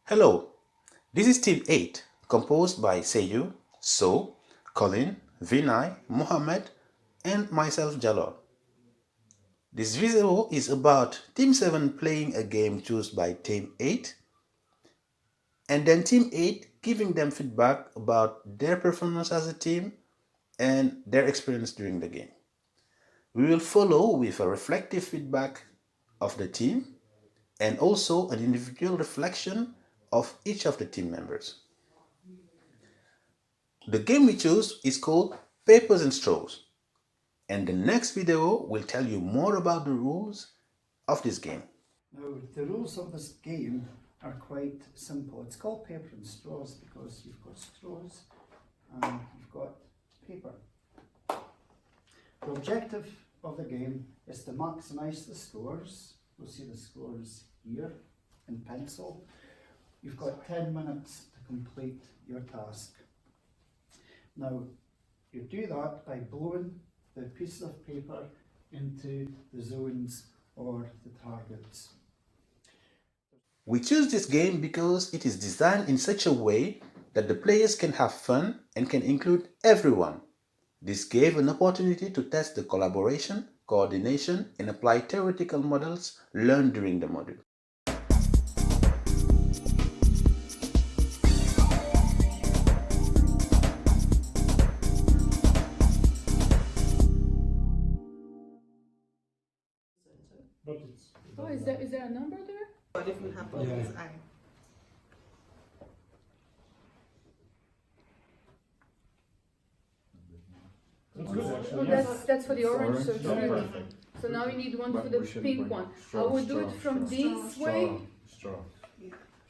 Hello, this is Team 8, composed by ZEYU, So, Colin, Vinay, Mohammed, and myself Dialor. This video is about Team 7 playing a game chosen by Team 8, and then Team 8 giving them feedback about their performance as a team and their experience during the game. We will follow with a reflective feedback of the team and also an individual reflection of each of the team members. The game we chose is called Papers and Straws, and the next video will tell you more about the rules of this game. Now, the rules of this game are quite simple. It's called paper and straws because you've got straws and you've got paper. The objective of the game is to maximise the scores. We'll see the scores here in pencil. You've got 10 minutes to complete your task. Now, you do that by blowing the pieces of paper into the zones or the targets. We choose this game because it is designed in such a way that the players can have fun and can include everyone. This gave an opportunity to test the collaboration, coordination, and apply theoretical models learned during the module. Oh, is there a number there? What if it happens with his eye? Oh, that's for the orange, so it's really. So now we need one for the pink one. I would do it from this way.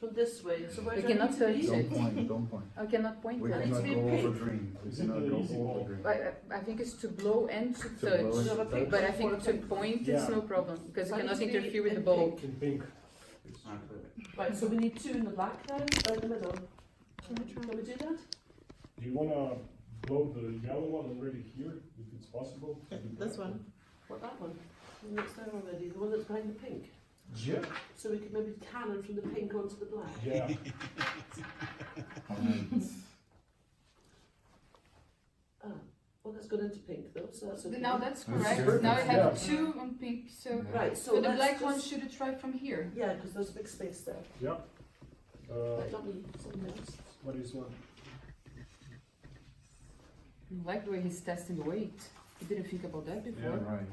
From this way. So where We do I cannot need to touch be? it. Don't point. I cannot point We at cannot it. go over green. We cannot go over green. I think it's to blow and to blow and touch. to touch. But I think to point it's no problem because you So I cannot need to be interfere with the in ball. pink. Right, so we need two in the black then, or in the middle. Can we do that? Do you want to blow the yellow one already here, if it's possible? This one. What, that one? The one that's there already, the one that's behind the pink. Yeah. So we could maybe cannon from the pink onto the black. Yeah. Ah, well that's gone into pink though, so that's okay. Now that's That's correct. perfect. Now I have Yeah. two on pink. So Right, so for the let's black one, just- should it try from here? Yeah, because there's a big space there. Yeah. Right, not me, something else. What is one? I like the way he's testing the weight. I didn't think about that before. Yeah. Right.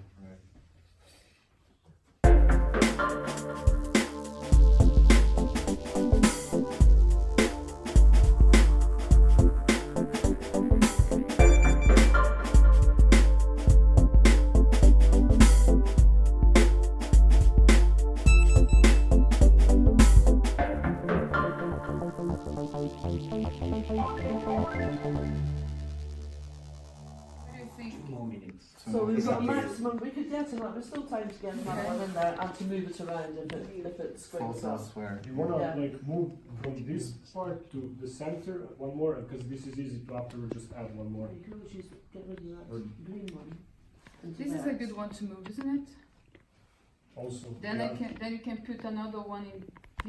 What do you think? So we've got a maximum, we could get another, there's still time to get another one in there and to move it around if it squares up. elsewhere. You want to Yeah. like move from this part to the center one more, because this is easy to afterward just add one more. You can always use, get rid of that green one. into This is a that. good one to move, isn't it? Also. Then yeah. then you can put another one in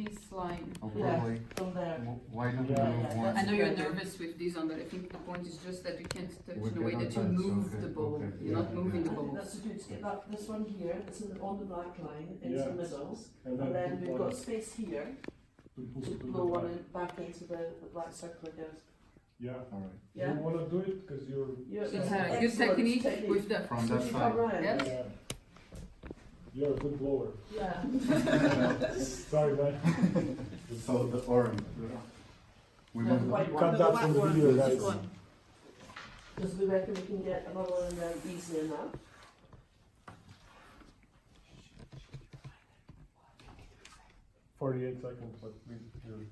this line. Oh, Yeah. probably. From there. Why don't we Yeah. move Yeah, one? I know you're nervous with this one, but I think the point is just that you can't touch We in a way cannot that you touch, move okay, the ball. okay, You're not yeah, moving I the think ball. that's good to get that, this one here, that's on the black line, into Yeah. the middle. And And then put we've one got space here to push to it to blow the one back. in, back into the black circle again. Yeah. Alright. Yeah? You want to do it because you're. Yeah, It's that's a an good excellent technique with the. From So that you side. come round. Yeah. Yeah. You're a good blower. Yeah. Sorry, man. So the orange. We The want white Cut one, that the from white the one, video, this guys. one. Because we reckon we can get another one in there easy enough. .48 seconds, but you're.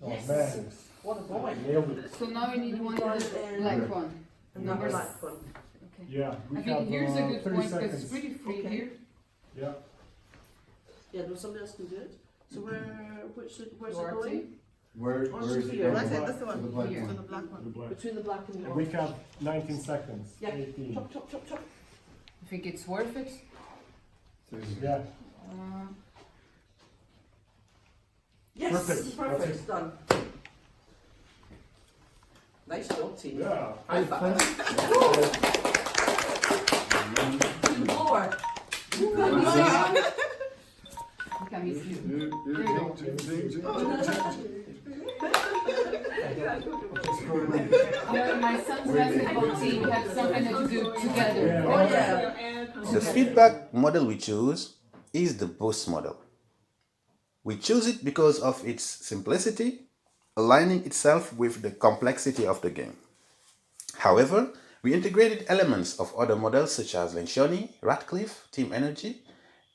Oh Yes. man, What a boy. nailed it. So now we need one in the black one. And Number the black one. Okay. Yeah, we I have think here's a good 30 point because seconds. it's pretty free Okay. here. Yeah, Yeah, no, somebody else can do it. So where's it Duarte. going? Where is it Here. going? That's To the black Here. one. the black one. The black. Between the black and the And we orange. have 19 seconds. Yeah. 18. Chop, chop, chop, chop. You think it's worth it? Yeah. Yes, Perfect. perfect. Done. Nice job, team. Yeah. High five. Do more. You can miss you. My son's basketball team had something to do together. Oh yeah. The feedback model we choose is the boost model. We choose it because of its simplicity, aligning itself with the complexity of the game. However, we integrated elements of other models such as Lencioni, Radcliffe, Team Energy,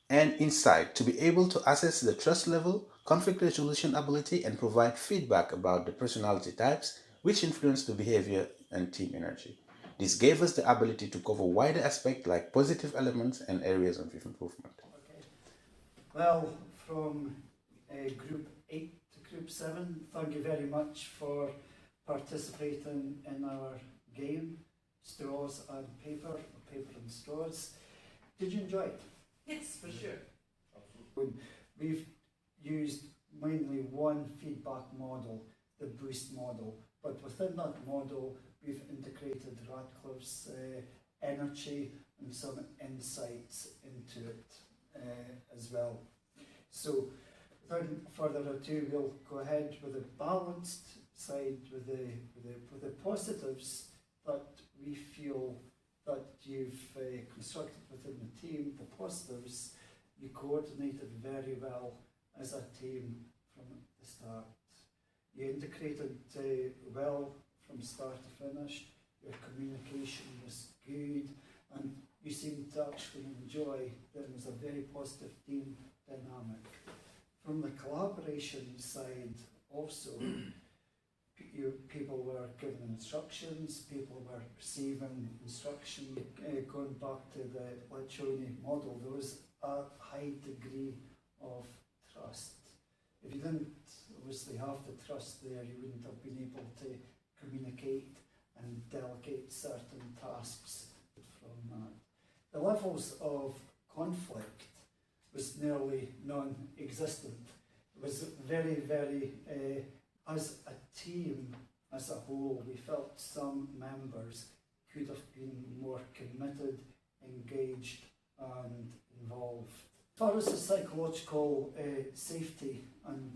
and Insight to be able to assess the trust level, conflict resolution ability, and provide feedback about the personality types which influence the behavior and team energy. This gave us the ability to cover wider aspects like positive elements and areas of improvement. Okay. Well, from Group 8 to Group 7, thank you very much for participating in our game, Straws and Paper, or Paper and Straws. Did you enjoy it? Yes, for sure. We've used mainly one feedback model, the boost model, but within that model we've integrated Radcliffe's energy and some insights into it as well. So without further ado, we'll go ahead with the balanced side, with the positives that we feel that you've constructed within the team. The positives, you coordinated very well as a team from the start. You integrated well from start to finish. Your communication was good, and you seemed to actually enjoy. There was a very positive team dynamic. From the collaboration side, also, people were given instructions, people were receiving instruction. Going back to the Lencioni model, there was a high degree of trust. If you didn't obviously have the trust there, you wouldn't have been able to communicate and delegate certain tasks from that. The levels of conflict was nearly non-existent. It was very, very, as a team, as a whole, we felt some members could have been more committed, engaged and involved. As far as the psychological safety and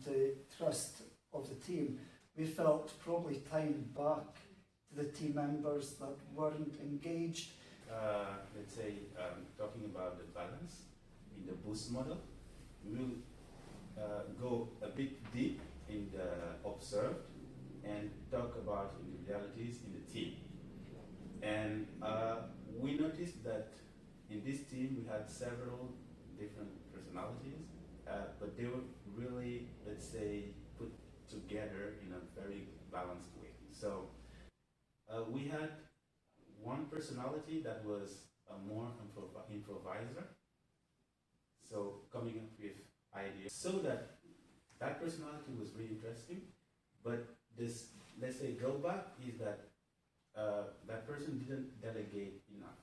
trust of the team, we felt probably tying back to the team members that weren't engaged. Let's say, talking about the balance in the boost model, we will go a bit deep in the observed and talk about individualities in the team. And we noticed that in this team we had several different personalities, but they were really, let's say, put together in a very balanced way. So we had one personality that was a more improviser, so coming up with ideas. So that personality was really interesting, but this, let's say, drawback is that that person didn't delegate enough.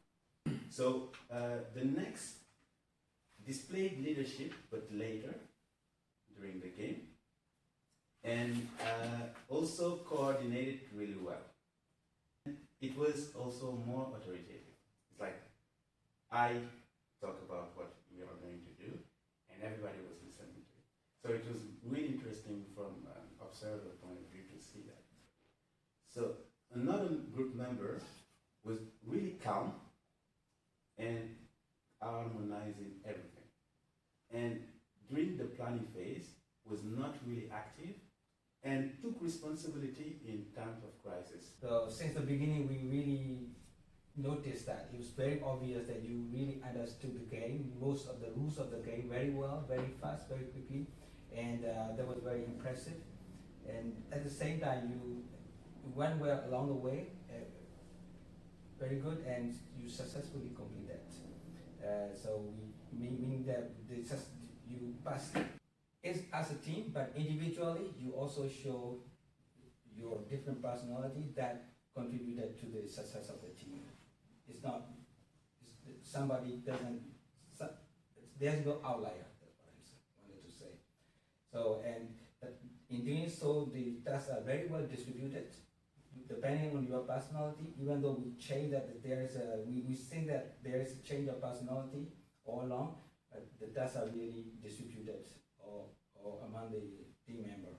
So the next displayed leadership, but later during the game, and also coordinated really well. It was also more authoritative. It's like, I talk about what we are going to do, and everybody was listening to it. So it was really interesting from an observer point of view to see that. So another group member was really calm and harmonizing everything. And during the planning phase, was not really active and took responsibility in times of crisis. So since the beginning, we really noticed that it was very obvious that you really understood the game, most of the rules of the game very well, very fast, very quickly, and that was very impressive. And at the same time, you went well along the way, very good, and you successfully completed that. So meaning that you passed is as a team, but individually you also show your different personality that contributed to the success of the team. It's not somebody doesn't. There's no outlier. That's what I wanted to say. So in doing so, the tasks are very well distributed, depending on your personality. Even though we change that we think that there is a change of personality all along, but the tasks are really distributed or among the team member.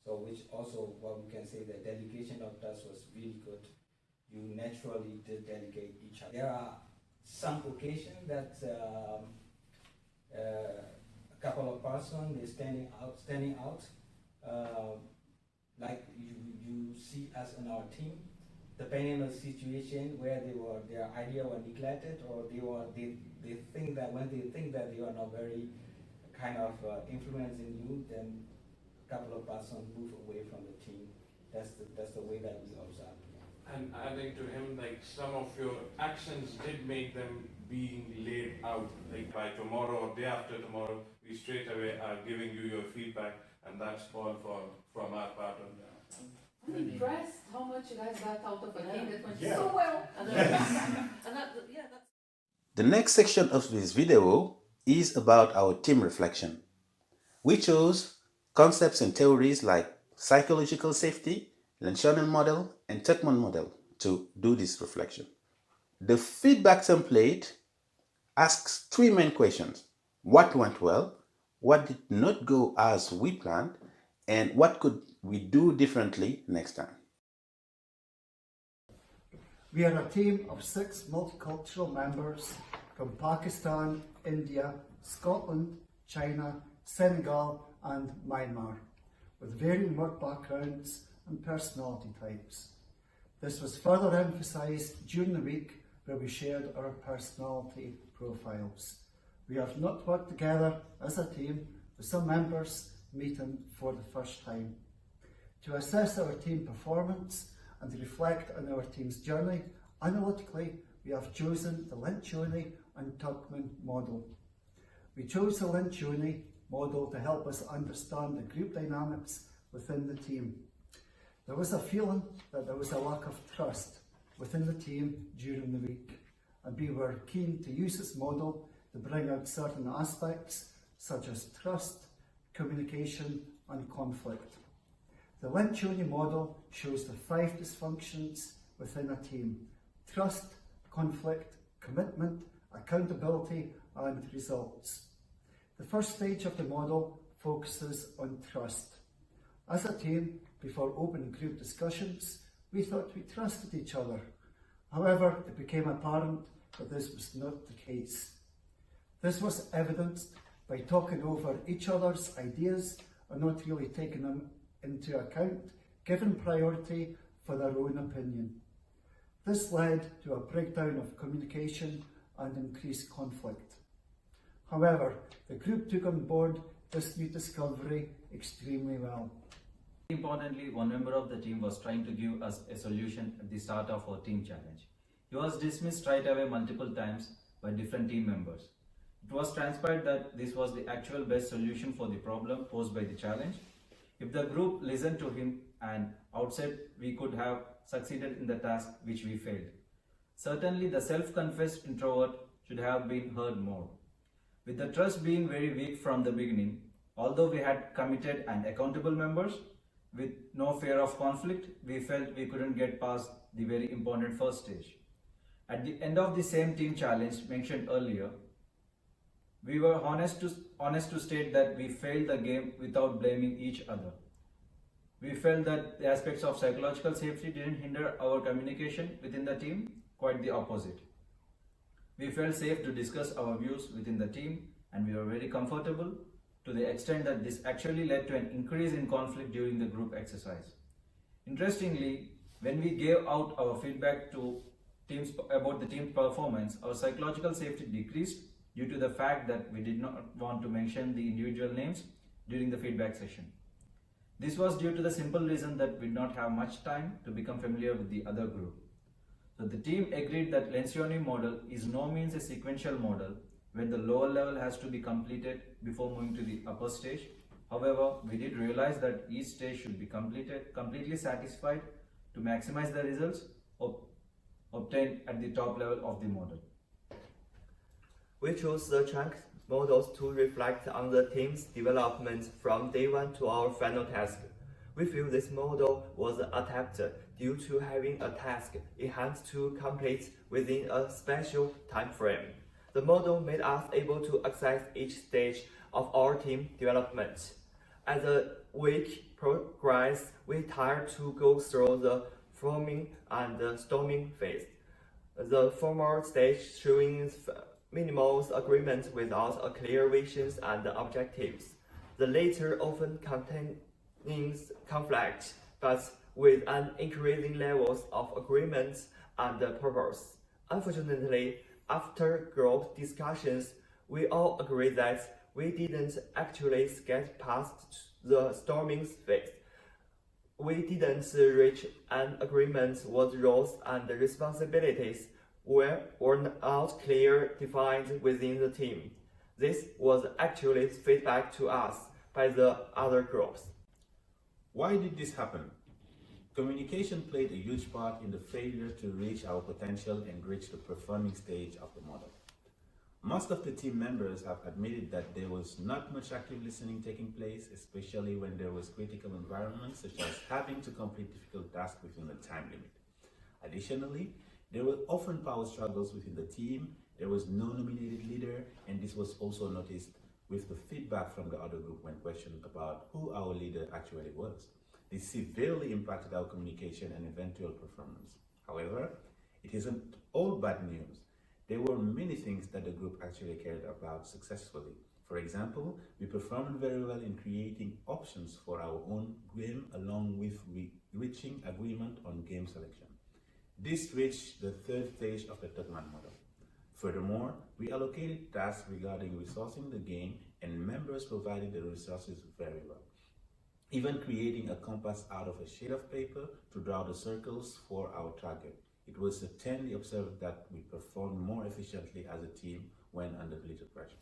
So which also what we can say the delegation of tasks was really good. You naturally delegate each other. There are some occasions that a couple of persons is standing out. Like you see us on our team, depending on the situation where their idea were neglected, or they think that when they think that they are not very kind of influencing you, then a couple of persons move away from the team. That's the way that we observe. And adding to him, like some of your actions did make them being laid out. Like by tomorrow or day after tomorrow, we straight away are giving you your feedback, and that's all from our part on that. I'm impressed how much you guys got out of a game that went Yeah. so well. The next section of this video is about our team reflection. We chose concepts and theories like psychological safety, Lencioni model, and Tuckman model to do this reflection. The feedback template asks three main questions: what went well, what did not go as we planned, and what could we do differently next time. We are a team of 6 multicultural members from Pakistan, India, Scotland, China, Senegal and Myanmar, with varying work backgrounds and personality types. This was further emphasised during the week where we shared our personality profiles. We have not worked together as a team, with some members meeting for the first time. To assess our team performance and to reflect on our team's journey, analytically we have chosen the Lencioni and Tuckman model. We chose the Lencioni model to help us understand the group dynamics within the team. There was a feeling that there was a lack of trust within the team during the week, and we were keen to use this model to bring out certain aspects such as trust, communication and conflict. The Lencioni model shows the 5 dysfunctions within a team: trust, conflict, commitment, accountability and results. The first stage of the model focuses on trust. As a team, before open group discussions, we thought we trusted each other. However, it became apparent that this was not the case. This was evidenced by talking over each other's ideas and not really taking them into account, giving priority for their own opinion. This led to a breakdown of communication and increased conflict. However, the group took on board this new discovery extremely well. Importantly, one member of the team was trying to give us a solution at the start of our team challenge. He was dismissed right away multiple times by different team members. It was transpired that this was the actual best solution for the problem posed by the challenge. If the group listened to him and outset, we could have succeeded in the task which we failed. Certainly, the self-confessed introvert should have been heard more. With the trust being very weak from the beginning, although we had committed and accountable members, with no fear of conflict, we felt we couldn't get past the very important first stage. At the end of the same team challenge mentioned earlier, we were honest to state that we failed the game without blaming each other. We felt that the aspects of psychological safety didn't hinder our communication within the team, quite the opposite. We felt safe to discuss our views within the team, and we were very comfortable to the extent that this actually led to an increase in conflict during the group exercise. Interestingly, when we gave out our feedback to teams about the team's performance, our psychological safety decreased due to the fact that we did not want to mention the individual names during the feedback session. This was due to the simple reason that we did not have much time to become familiar with the other group. So the team agreed that Lencioni model is no means a sequential model where the lower level has to be completed before moving to the upper stage. However, we did realize that each stage should be completely satisfied to maximize the results obtained at the top level of the model. We chose the ZHANG models to reflect on the team's development from day one to our final task. We feel this model was adapted due to having a task it had to complete within a special time frame. The model made us able to access each stage of our team development. As the week progressed, we tried to go through the forming and the storming phase. The former stage showing minimal agreement without a clear vision and objectives. The later often contains conflict, but with an increasing levels of agreement and purpose. Unfortunately, after group discussions, we all agreed that we didn't actually get past the storming phase. We didn't reach an agreement what roles and responsibilities were not clearly defined within the team. This was actually feedback to us by the other groups. Why did this happen? Communication played a huge part in the failure to reach our potential and reach the performing stage of the model. Most of the team members have admitted that there was not much active listening taking place, especially when there was critical environments such as having to complete difficult tasks within a time limit. Additionally, there were often power struggles within the team, there was no nominated leader, and this was also noticed with the feedback from the other group when questioned about who our leader actually was. This severely impacted our communication and eventual performance. However, it isn't all bad news. There were many things that the group actually cared about successfully. For example, we performed very well in creating options for our own game along with reaching agreement on game selection. This reached the third stage of the THIAM model. Furthermore, we allocated tasks regarding resourcing the game and members provided the resources very well. Even creating a compass out of a sheet of paper to draw the circles for our target. It was certainly observed that we performed more efficiently as a team when under little pressure.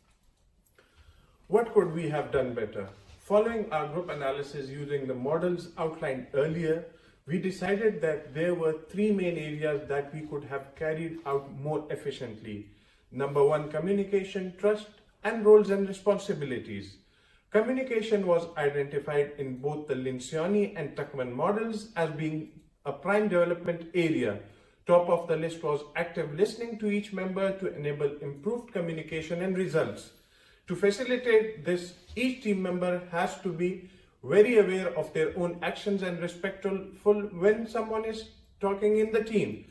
What could we have done better? Following our group analysis using the models outlined earlier, we decided that there were three main areas that we could have carried out more efficiently. Number one, communication, trust, and roles and responsibilities. Communication was identified in both the Lencioni and Tuckman models as being a prime development area. Top of the list was active listening to each member to enable improved communication and results. To facilitate this, each team member has to be very aware of their own actions and respectful when someone is talking in the team.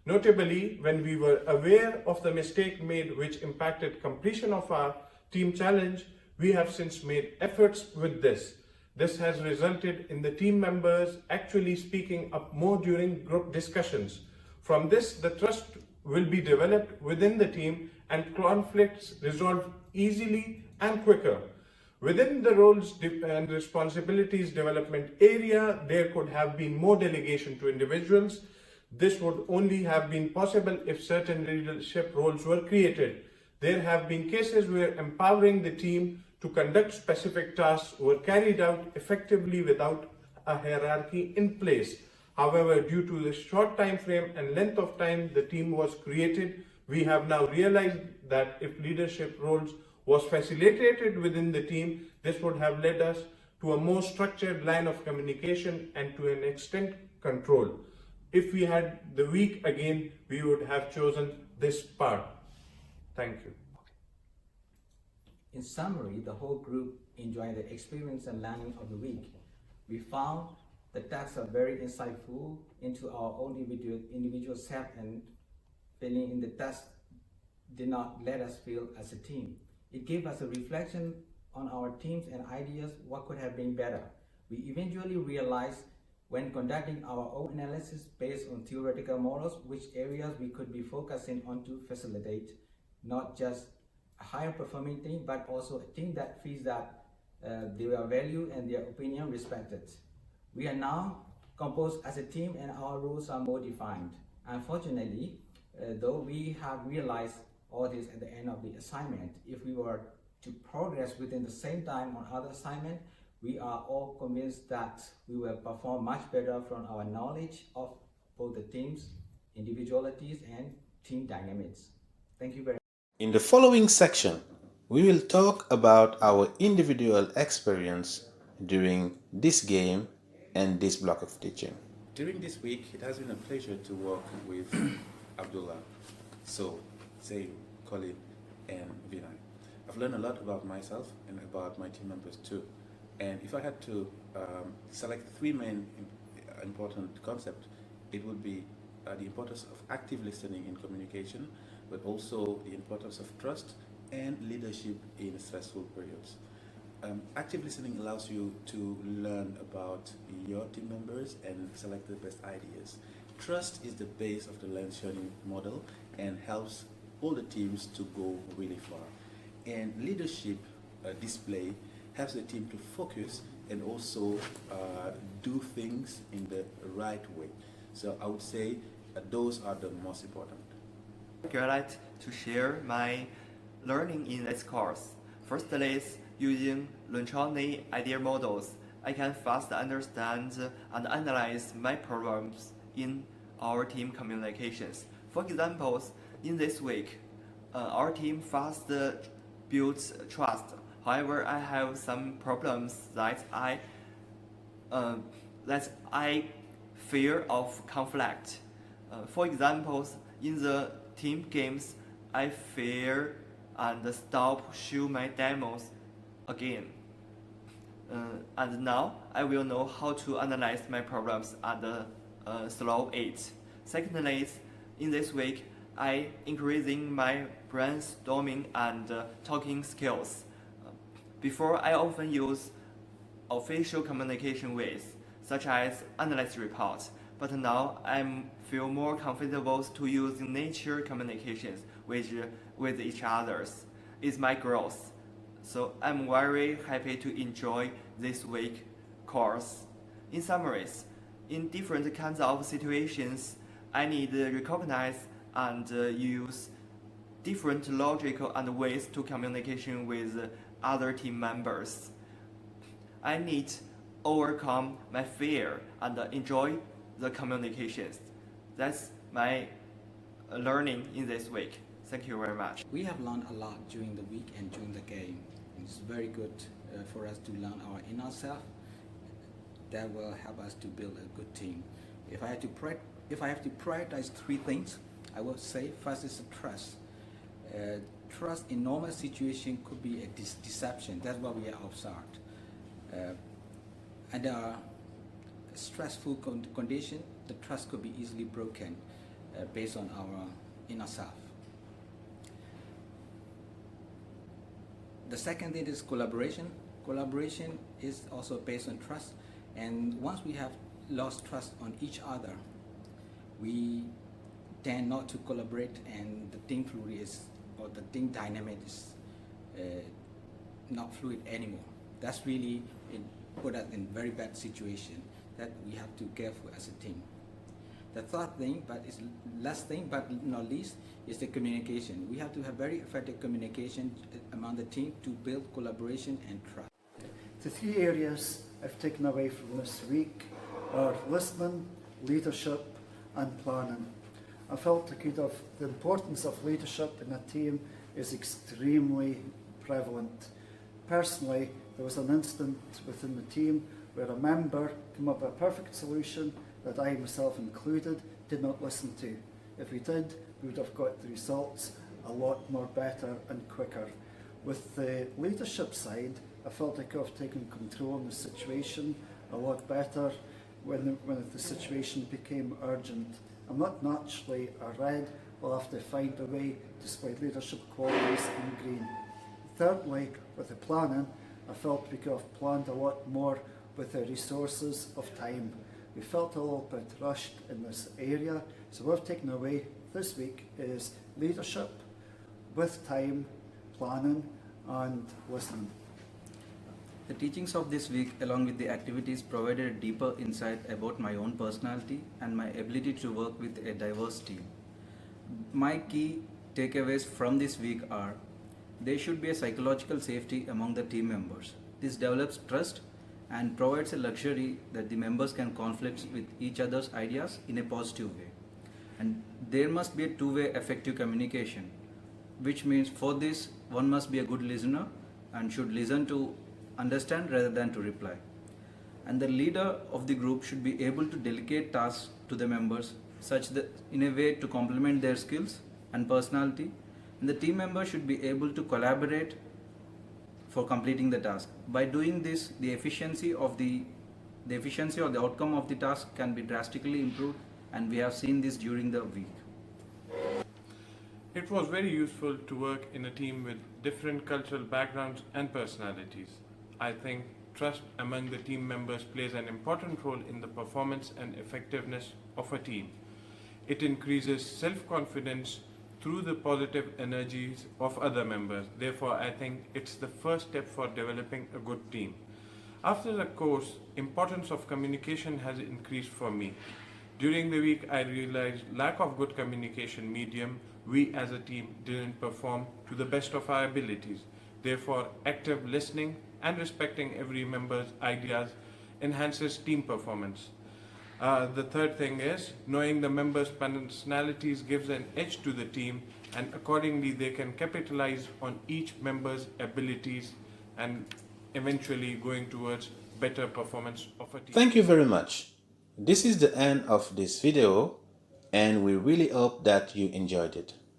Notably, when we were aware of the mistake made which impacted completion of our team challenge, we have since made efforts with this. This has resulted in the team members actually speaking up more during group discussions. From this, the trust will be developed within the team and conflicts resolved easily and quicker. Within the roles and responsibilities development area, there could have been more delegation to individuals. This would only have been possible if certain leadership roles were created. There have been cases where empowering the team to conduct specific tasks were carried out effectively without a hierarchy in place. However, due to the short time frame and length of time the team was created, we have now realized that if leadership roles was facilitated within the team, this would have led us to a more structured line of communication and to an extent control. If we had the week again, we would have chosen this part. Thank you. In summary, the whole group enjoyed the experience and learning of the week. We found the tasks are very insightful into our own individual self, and failing in the task did not let us feel as a team. It gave us a reflection on our teams and ideas what could have been better. We eventually realized when conducting our own analysis based on theoretical models which areas we could be focusing on to facilitate not just a higher performing team but also a team that feels that their value and their opinion respected. We are now composed as a team and our roles are more defined. Unfortunately, though we have realized all this at the end of the assignment, if we were to progress within the same time on other assignment, We are all convinced that we will perform much better from our knowledge of both the teams, individualities, and team dynamics. Thank you very much. In the following section, we will talk about our individual experience during this game and this block of teaching. During this week, it has been a pleasure to work with Abdullah, ZEYU, Colin, and Vinay. I've learned a lot about myself and about my team members too. And if I had to select three main important concepts, it would be the importance of active listening in communication, but also the importance of trust and leadership in stressful periods. Active listening allows you to learn about your team members and select the best ideas. Trust is the base of the learn-sharing model and helps all the teams to go really far. And leadership display helps the team to focus and also do things in the right way. So I would say those are the most important. I'd like to share my learning in this course. Firstly, using Lunchoni idea models, I can fast understand and analyze my problems in our team communications. For example, in this week, our team fast builds trust. However, I have some problems that I fear of conflict. For example, in the team games, I fear and stop show my demos again. And now I will know how to analyze my problems and solve it. Secondly, in this week, I increasing my brainstorming and talking skills. Before, I often use official communication ways, such as analysis reports, but now I feel more comfortable to use nature communications with each other. It's my growth. So I'm very happy to enjoy this week course. In summaries, in different kinds of situations, I need to recognize and use different logical and ways to communication with other team members. I need to overcome my fear and enjoy the communications. That's my learning in this week. Thank you very much. We have learned a lot during the week and during the game. It's very good for us to learn our inner self. That will help us to build a good team. If I have to prioritize three things, I would say first is trust. Trust in normal situation could be a deception. That's what we are observed. Under a stressful condition, the trust could be easily broken based on our inner self. The second thing is collaboration. Collaboration is also based on trust, and once we have lost trust on each other, we tend not to collaborate, and the team fluid is, or the team dynamic is not fluid anymore. That's really put us in very bad situation that we have to be careful as a team. The third thing, but it's last thing, but not least, is the communication. We have to have very effective communication among the team to build collaboration and trust. The three areas I've taken away from this week are listening, leadership, and planning. I felt the importance of leadership in a team is extremely prevalent. Personally, there was an incident within the team where a member came up with a perfect solution that I, myself included, did not listen to. If we did, we would have got the results a lot more better and quicker. With the leadership side, I felt I could have taken control of the situation a lot better when the situation became urgent. I'm not naturally a red, we'll have to find a way to display leadership qualities in green. Thirdly, with the planning, I felt we could have planned a lot more with the resources of time. We felt a little bit rushed in this area, so what I've taken away this week is leadership with time, planning and listening. The teachings of this week, along with the activities, provided a deeper insight about my own personality and my ability to work with a diverse team. My key takeaways from this week are: there should be a psychological safety among the team members. This develops trust and provides a luxury that the members can conflict with each other's ideas in a positive way. And there must be a two-way effective communication, which means for this one must be a good listener and should listen to understand rather than to reply. And the leader of the group should be able to delegate tasks to the members such that in a way to complement their skills and personality, and the team member should be able to collaborate for completing the task. By doing this, the efficiency or the outcome of the task can be drastically improved, and we have seen this during the week. It was very useful to work in a team with different cultural backgrounds and personalities. I think trust among the team members plays an important role in the performance and effectiveness of a team. It increases self-confidence through the positive energies of other members. Therefore, I think it's the first step for developing a good team. After the course, importance of communication has increased for me. During the week, I realized lack of good communication medium, we as a team didn't perform to the best of our abilities. Therefore, active listening and respecting every member's ideas enhances team performance. The third thing is knowing the members' personalities gives an edge to the team, and accordingly they can capitalize on each member's abilities and eventually going towards better performance of a team. Thank you very much. This is the end of this video, and we really hope that you enjoyed it.